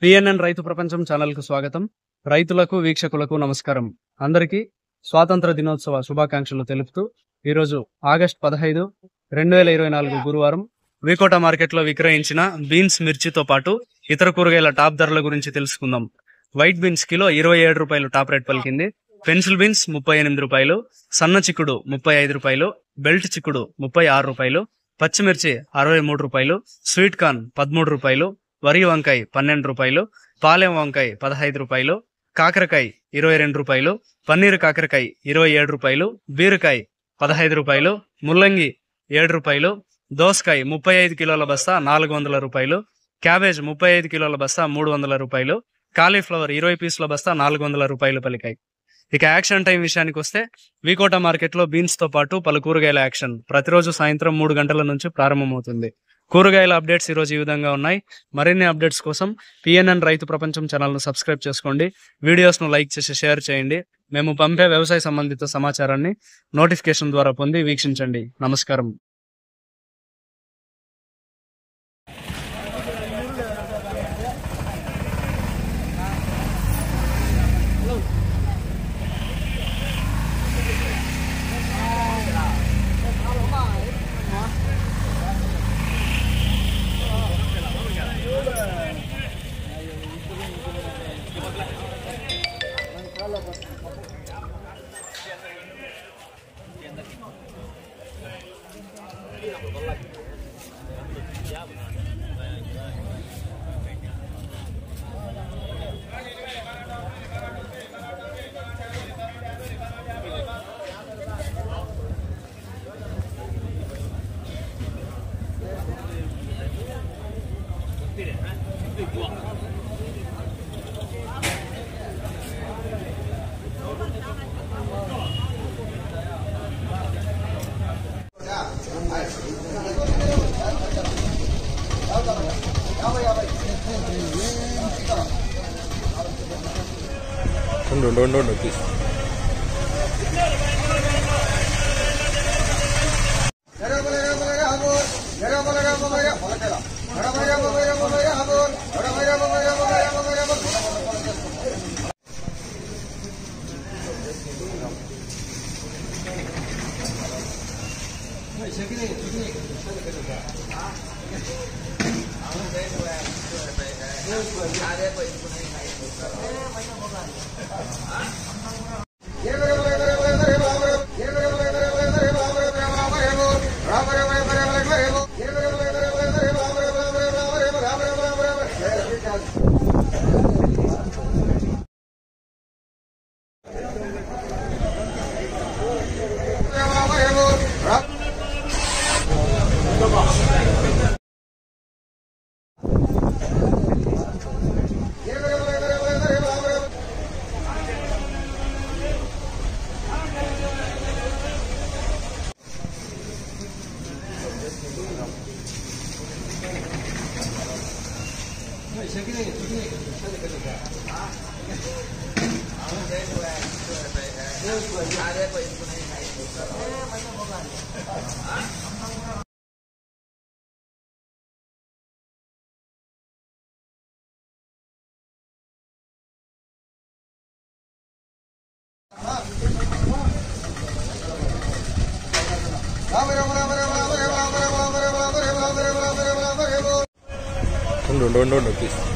PNN రైతు ప్రపంచం channel కు స్వాగతం. రైతులకు వీక్షకులకు నమస్కారం. అందరికీ స్వాతంత్ర దినోత్సవ శుభాకాంక్షలు తెలుపుతూ ఈరోజు ఆగస్టు 15, 2024 గురువారం వికోట మార్కెట్లో విక్రయించిన బీన్స్, మిర్చితో పాటు ఇతర కూరగాయల టాప్ ధరల గురించి తెలుసుకుందాం. వైట్ బీన్స్ కిలో 27 రూపాయలు టాప్ రేట్ పలికింది. పెన్సిల్ బీన్స్ 38 రూపాయలు, సన్న చిక్కుడు 35 రూపాయలు, బెల్ట్ చిక్కుడు 36 రూపాయలు, పచ్చిమిర్చి 63 రూపాయలు, స్వీట్ కార్న్ 13 రూపాయలు, వరి వంకాయ 12 రూపాయలు, పాలెం వంకాయ 15 రూపాయలు, కాకరకాయ 22 రూపాయలు, పన్నీరు కాకరకాయ 27 రూపాయలు, బీరకాయ 15 రూపాయలు, ముల్లంగి 7 రూపాయలు, దోసకాయ 35 కిలోల బస్తా 400 రూపాయలు, క్యాబేజ్ 35 కిలోల బస్తా 300 రూపాయలు, కాలీఫ్లవర్ 20 పీసుల బస్తా 400 రూపాయలు పలికాయి. ఇక యాక్షన్ టైం విషయానికి వస్తే వికోట మార్కెట్లో బీన్స్ తో పాటు పలు కూరగాయల యాక్షన్ ప్రతిరోజు సాయంత్రం 3 గంటల నుంచి ప్రారంభమవుతుంది. కూరగాయల అప్డేట్స్ ఈరోజు ఈ విధంగా ఉన్నాయి. మరిన్ని అప్డేట్స్ కోసం పిఎన్ఎన్ రైతు ప్రపంచం ఛానల్ను సబ్స్క్రైబ్ చేసుకోండి. వీడియోస్ను లైక్ చేసి షేర్ చేయండి. మేము పంపే వ్యవసాయ సంబంధిత సమాచారాన్ని నోటిఫికేషన్ ద్వారా పొంది వీక్షించండి. నమస్కారం. Don't please. Don't please.